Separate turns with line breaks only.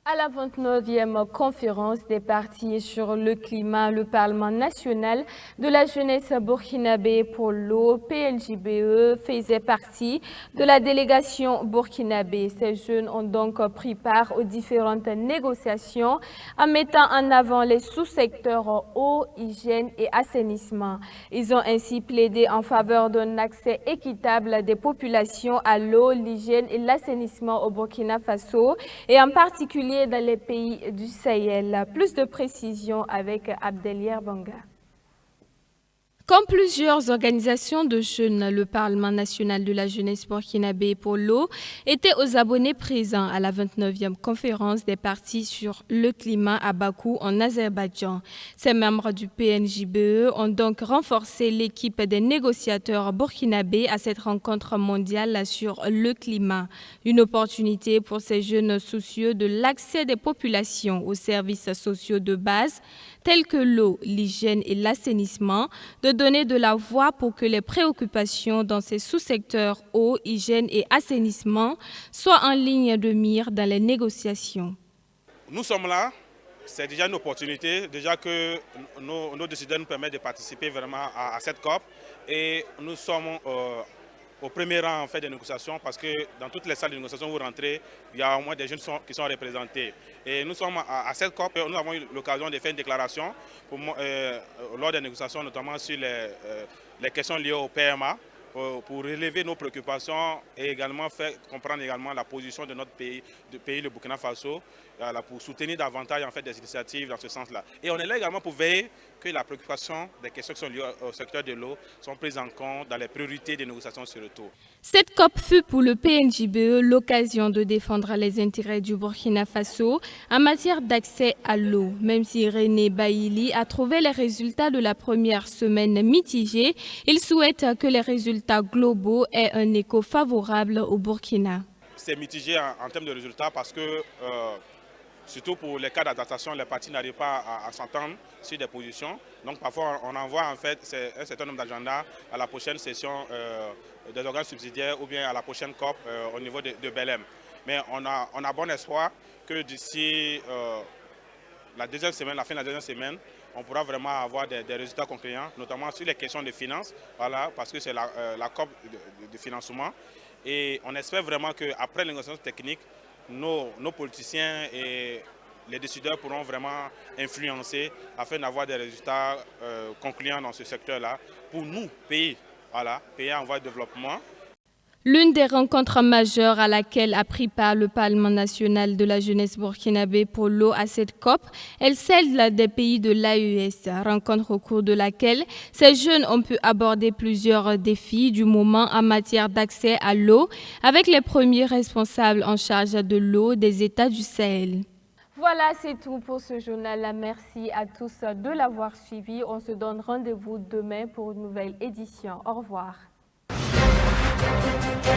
À la 29e conférence des partis sur le climat, le Parlement national de la jeunesse burkinabé pour l'eau, PNJBE, faisait partie de la délégation burkinabé. Ces jeunes ont donc pris part aux différentes négociations en mettant en avant les sous-secteurs eau, hygiène et assainissement. Ils ont ainsi plaidé en faveur d'un accès équitable des populations à l'eau, l'hygiène et l'assainissement au Burkina Faso et en particulier dans les pays du Sahel. Plus de précisions avec Abdelier Banga. Comme plusieurs organisations de jeunes, le Parlement national de la jeunesse burkinabé pour l'eau était aux abonnés présents à la 29e conférence des partis sur le climat à Bakou en Azerbaïdjan. Ces membres du PNJBE ont donc renforcé l'équipe des négociateurs burkinabés à cette rencontre mondiale sur le climat. Une opportunité pour ces jeunes soucieux de l'accès des populations aux services sociaux de base tels que l'eau, l'hygiène et l'assainissement, de donner de la voix pour que les préoccupations dans ces sous-secteurs eau, hygiène et assainissement soient en ligne de mire dans les négociations.
Nous sommes là, c'est déjà une opportunité, déjà que nos décideurs nous permettent de participer vraiment à cette COP et nous sommes au premier rang en fait des négociations parce que dans toutes les salles de négociation où vous rentrez, il y a au moins des jeunes qui sont représentés. Et nous sommes à cette COP, nous avons eu l'occasion de faire une déclaration lors des négociations, notamment sur les questions liées au PMA, pour relever nos préoccupations et également faire comprendre également la position de notre pays, le Burkina Faso, pour soutenir davantage en fait, des initiatives dans ce sens-là. Et on est là également pour veiller que la préoccupation des questions qui sont liées au secteur de l'eau sont prises en compte dans les priorités des négociations sur le retour.
Cette COP fut pour le PNJBE l'occasion de défendre les intérêts du Burkina Faso en matière d'accès à l'eau. Même si René Bailly a trouvé les résultats de la première semaine mitigés, il souhaite que les résultats globaux aient un écho favorable au Burkina.
C'est mitigé en termes de résultats parce que surtout pour les cas d'adaptation, les partis n'arrivent pas à s'entendre sur des positions. Donc parfois on envoie en fait un certain nombre d'agendas à la prochaine session des organes subsidiaires ou bien à la prochaine COP au niveau de Belém. Mais on a bon espoir que d'ici la fin de la deuxième semaine, on pourra vraiment avoir des résultats concluants, notamment sur les questions de finances, voilà, parce que c'est la COP de financement. Et on espère vraiment qu'après les négociations techniques, nos politiciens et les décideurs pourront vraiment influencer afin d'avoir des résultats concluants dans ce secteur-là pour nous, pays en voie de développement.
L'une des rencontres majeures à laquelle a pris part le Parlement national de la jeunesse burkinabé pour l'eau à cette COP est celle des pays de l'AES, rencontre au cours de laquelle ces jeunes ont pu aborder plusieurs défis du moment en matière d'accès à l'eau avec les premiers responsables en charge de l'eau des États du Sahel. Voilà, c'est tout pour ce journal. Merci à tous de l'avoir suivi. On se donne rendez-vous demain pour une nouvelle édition. Au revoir. Thank you.